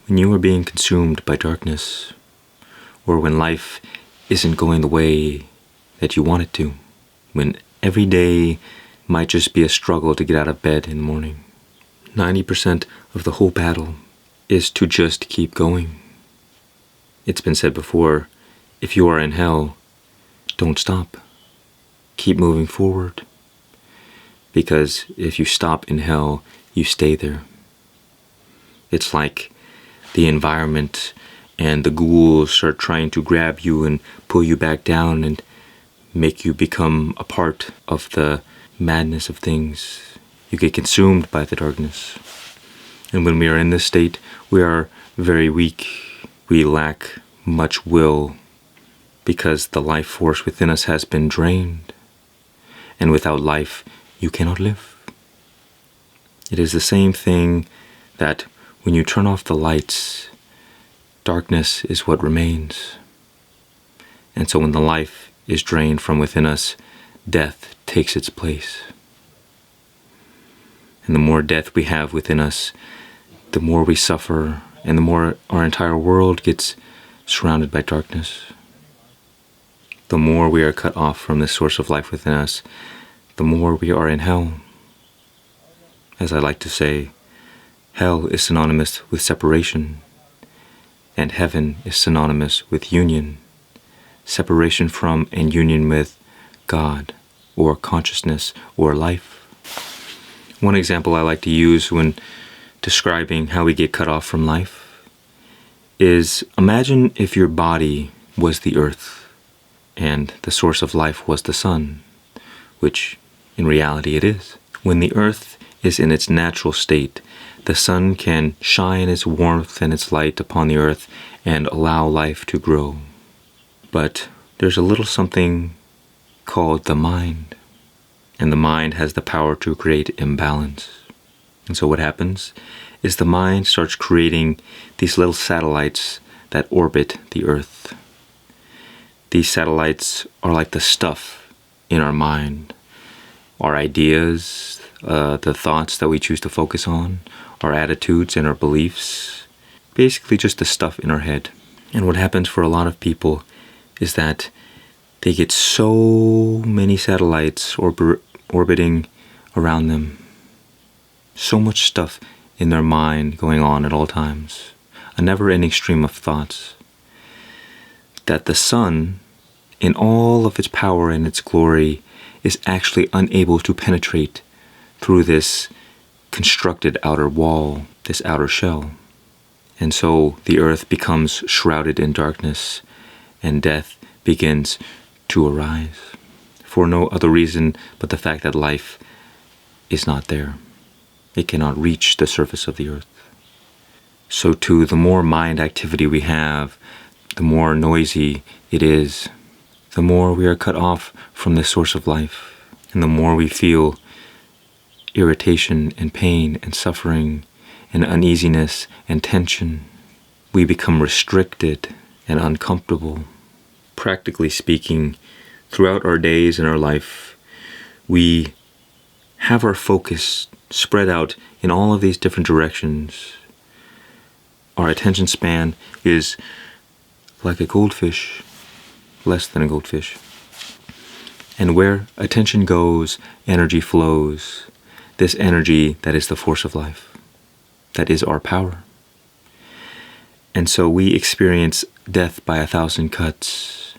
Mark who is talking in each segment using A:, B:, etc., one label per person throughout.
A: When you are being consumed by darkness, or when life isn't going the way that you want it to, when every day might just be a struggle to get out of bed in the morning, 90% of the whole battle is to just keep going. It's been said before, if you are in hell, don't stop. Keep moving forward. Because if you stop in hell, you stay there. It's like the environment and the ghouls start trying to grab you and pull you back down and make you become a part of the madness of things. You get consumed by the darkness. And when we are in this state, we are very weak. We lack much will because the life force within us has been drained. And without life, you cannot live. It is the same thing that when you turn off the lights, darkness is what remains. And so when the life is drained from within us, death takes its place. And the more death we have within us, the more we suffer, and the more our entire world gets surrounded by darkness. The more we are cut off from this source of life within us, the more we are in hell. As I like to say, hell is synonymous with separation, and heaven is synonymous with union. Separation from and union with God, or consciousness, or life. One example I like to use when describing how we get cut off from life is, imagine if your body was the earth and the source of life was the sun, which in reality it is. When the earth is in its natural state, the sun can shine its warmth and its light upon the earth and allow life to grow. But there's a little something called the mind, and the mind has the power to create imbalance. And so what happens is the mind starts creating these little satellites that orbit the earth. These satellites are like the stuff in our mind, our ideas, the thoughts that we choose to focus on, our attitudes and our beliefs, basically just the stuff in our head. And what happens for a lot of people is that they get so many satellites orbiting around them, so much stuff in their mind going on at all times, a never-ending stream of thoughts, that the sun, in all of its power and its glory, is actually unable to penetrate through this constructed outer wall, this outer shell. And so the earth becomes shrouded in darkness, and death begins to arise, for no other reason but the fact that life is not there. It cannot reach the surface of the earth. So too, the more mind activity we have, the more noisy it is, the more we are cut off from the source of life, and the more we feel irritation and pain and suffering and uneasiness and tension. We become restricted and uncomfortable. Practically speaking, throughout our days and our life, we have our focus spread out in all of these different directions. Our attention span is like a goldfish, less than a goldfish. And where attention goes, energy flows. This energy that is the force of life, that is our power. And so we experience death by 1,000 cuts,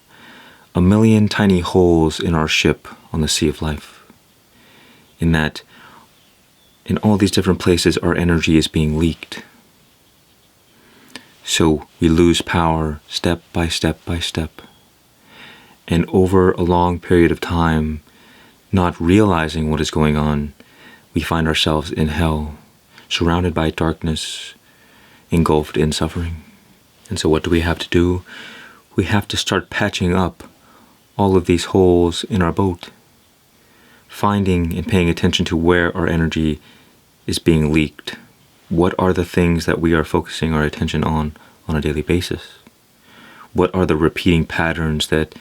A: 1,000,000 tiny holes in our ship on the sea of life. In that, in all these different places, our energy is being leaked. So we lose power step by step by step. And over a long period of time, not realizing what is going on, we find ourselves in hell, surrounded by darkness, engulfed in suffering. And so what do we have to do? We have to start patching up all of these holes in our boat, finding and paying attention to where our energy is being leaked. What are the things that we are focusing our attention on a daily basis? What are the repeating patterns that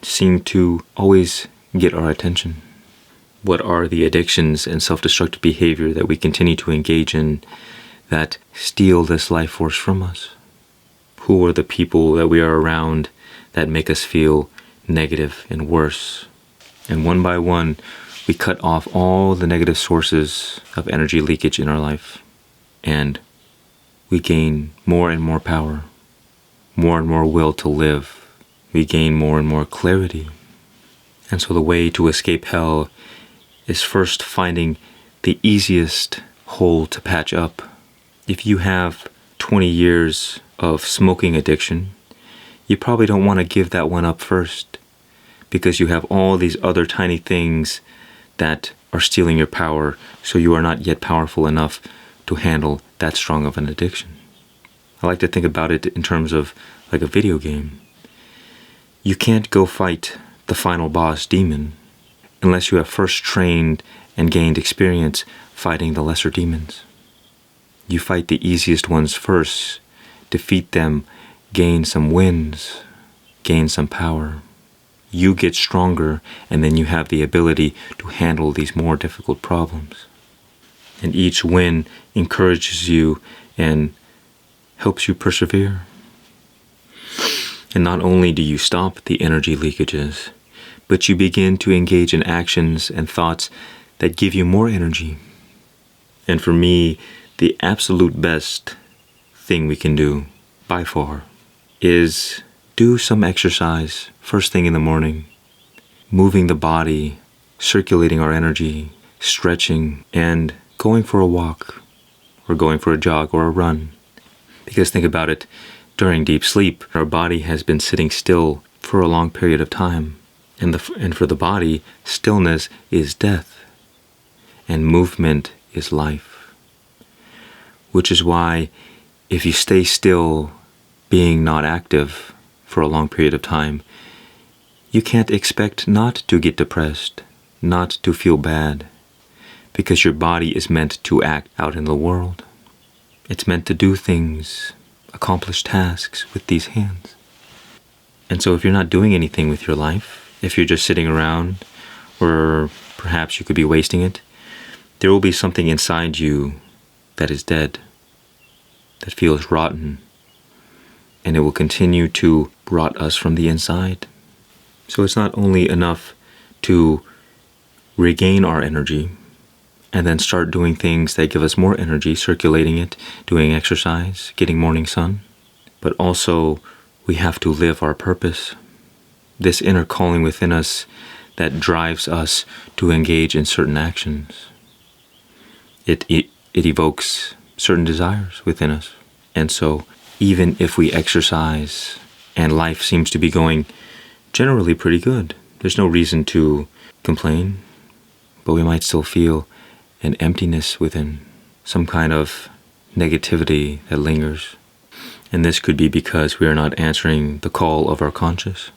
A: seem to always get our attention? What are the addictions and self-destructive behavior that we continue to engage in that steal this life force from us? Who are the people that we are around that make us feel negative and worse? And one by one, we cut off all the negative sources of energy leakage in our life. And we gain more and more power, more and more will to live. We gain more and more clarity. And so the way to escape hell is first finding the easiest hole to patch up. If you have 20 years of smoking addiction, you probably don't want to give that one up first, because you have all these other tiny things that are stealing your power, so you are not yet powerful enough to handle that strong of an addiction. I like to think about it in terms of like a video game. You can't go fight the final boss demon unless you have first trained and gained experience fighting the lesser demons. You fight the easiest ones first, defeat them, gain some wins, gain some power. You get stronger, and then you have the ability to handle these more difficult problems. And each win encourages you and helps you persevere. And not only do you stop the energy leakages, but you begin to engage in actions and thoughts that give you more energy. And for me, the absolute best thing we can do, by far, is do some exercise first thing in the morning, moving the body, circulating our energy, stretching, and going for a walk, or going for a jog or a run. Because think about it, during deep sleep, our body has been sitting still for a long period of time. And for the body, stillness is death, and movement is life. Which is why if you stay still, being not active for a long period of time, you can't expect not to get depressed, not to feel bad, because your body is meant to act out in the world. It's meant to do things, accomplish tasks with these hands. And so if you're not doing anything with your life, if you're just sitting around, or perhaps you could be wasting it, there will be something inside you that is dead, that feels rotten, and it will continue to rot us from the inside. So it's not only enough to regain our energy and then start doing things that give us more energy, circulating it, doing exercise, getting morning sun, but also we have to live our purpose, this inner calling within us that drives us to engage in certain actions. It evokes certain desires within us. And so even if we exercise and life seems to be going generally pretty good, there's no reason to complain, but we might still feel an emptiness within, some kind of negativity that lingers. And this could be because we are not answering the call of our conscious.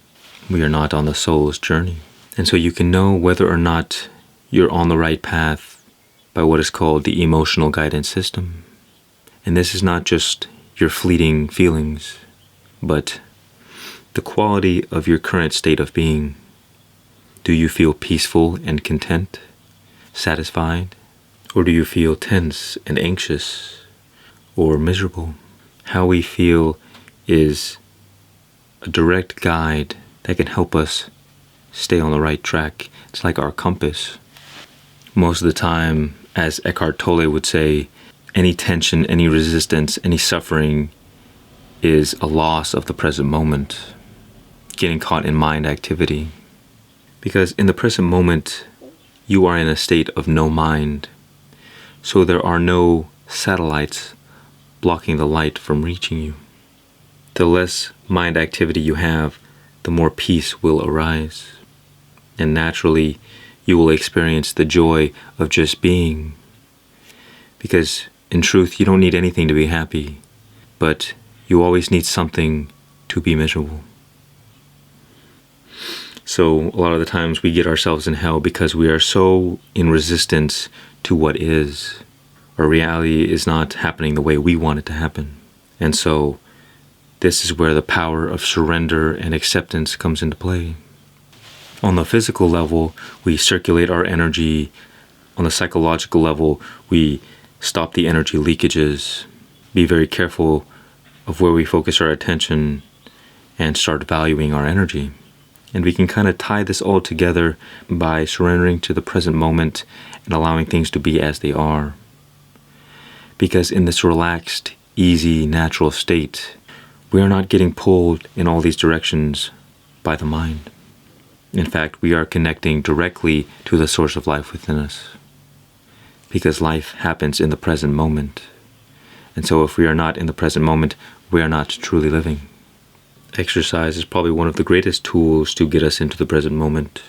A: We are not on the soul's journey. And so you can know whether or not you're on the right path by what is called the emotional guidance system. And this is not just your fleeting feelings, but the quality of your current state of being. Do you feel peaceful and content, satisfied? Or do you feel tense and anxious or miserable? How we feel is a direct guide that can help us stay on the right track. It's like our compass. Most of the time, as Eckhart Tolle would say, any tension, any resistance, any suffering is a loss of the present moment, getting caught in mind activity. Because in the present moment, you are in a state of no mind, so there are no satellites blocking the light from reaching you. The less mind activity you have, the more peace will arise. And naturally, you will experience the joy of just being. Because in truth, you don't need anything to be happy, but you always need something to be miserable. So a lot of the times we get ourselves in hell because we are so in resistance to what is. Our reality is not happening the way we want it to happen. And so this is where the power of surrender and acceptance comes into play. On the physical level, we circulate our energy. On the psychological level, we stop the energy leakages, be very careful of where we focus our attention, and start valuing our energy. And we can kind of tie this all together by surrendering to the present moment and allowing things to be as they are. Because in this relaxed, easy, natural state, we are not getting pulled in all these directions by the mind. In fact, we are connecting directly to the source of life within us. Because life happens in the present moment. And so if we are not in the present moment, we are not truly living. Exercise is probably one of the greatest tools to get us into the present moment.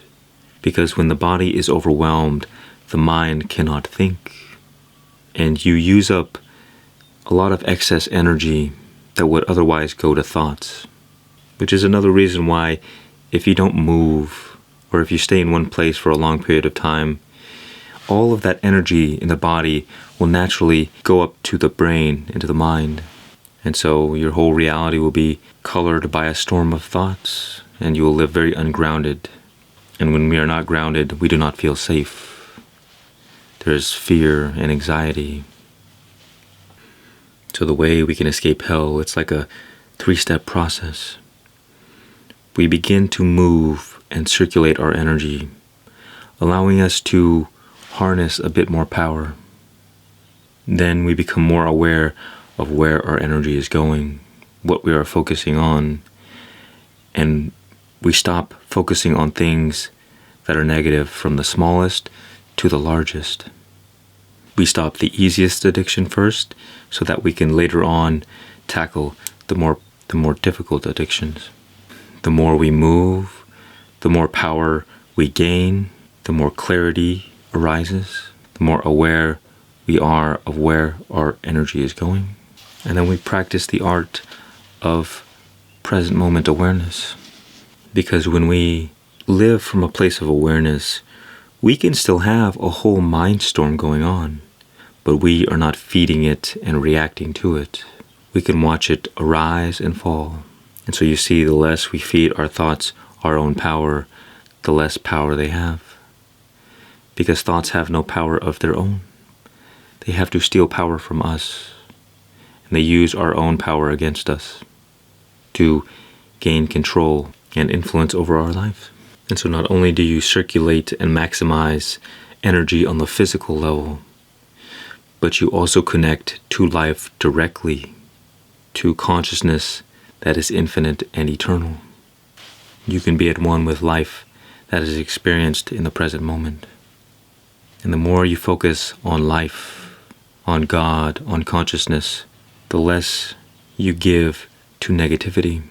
A: Because when the body is overwhelmed, the mind cannot think. And you use up a lot of excess energy that would otherwise go to thoughts. Which is another reason why if you don't move, or if you stay in one place for a long period of time, all of that energy in the body will naturally go up to the brain, into the mind. And so your whole reality will be colored by a storm of thoughts, and you will live very ungrounded. And when we are not grounded, we do not feel safe. There is fear and anxiety. So the way we can escape hell, it's like a 3-step process. We begin to move and circulate our energy, allowing us to harness a bit more power. Then we become more aware of where our energy is going, what we are focusing on, and we stop focusing on things that are negative from the smallest to the largest. We stop the easiest addiction first so that we can later on tackle the more difficult addictions. The more we move, the more power we gain, the more clarity arises, the more aware we are of where our energy is going. And then we practice the art of present moment awareness. Because when we live from a place of awareness, we can still have a whole mind storm going on, but we are not feeding it and reacting to it. We can watch it arise and fall. And so you see, the less we feed our thoughts our own power, the less power they have. Because thoughts have no power of their own. They have to steal power from us. And they use our own power against us to gain control and influence over our life. And so not only do you circulate and maximize energy on the physical level, but you also connect to life directly, to consciousness that is infinite and eternal. You can be at one with life that is experienced in the present moment. And the more you focus on life, on God, on consciousness, the less you give to negativity.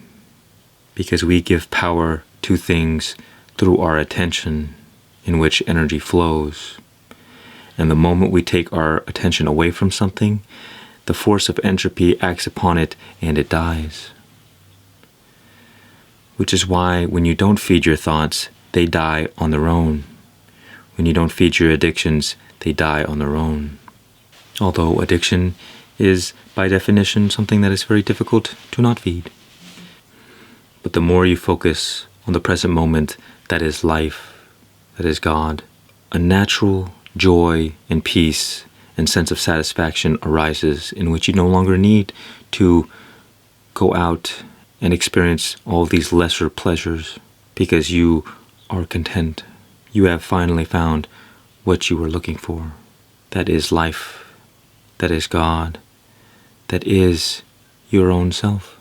A: Because we give power to things through our attention, in which energy flows. And the moment we take our attention away from something, the force of entropy acts upon it and it dies. Which is why when you don't feed your thoughts, they die on their own. When you don't feed your addictions, they die on their own. Although addiction is, by definition, something that is very difficult to not feed. But the more you focus on the present moment, that is life, that is God, a natural joy and peace and sense of satisfaction arises in which you no longer need to go out and experience all these lesser pleasures because you are content. You have finally found what you were looking for. That is life. That is God. That is your own self.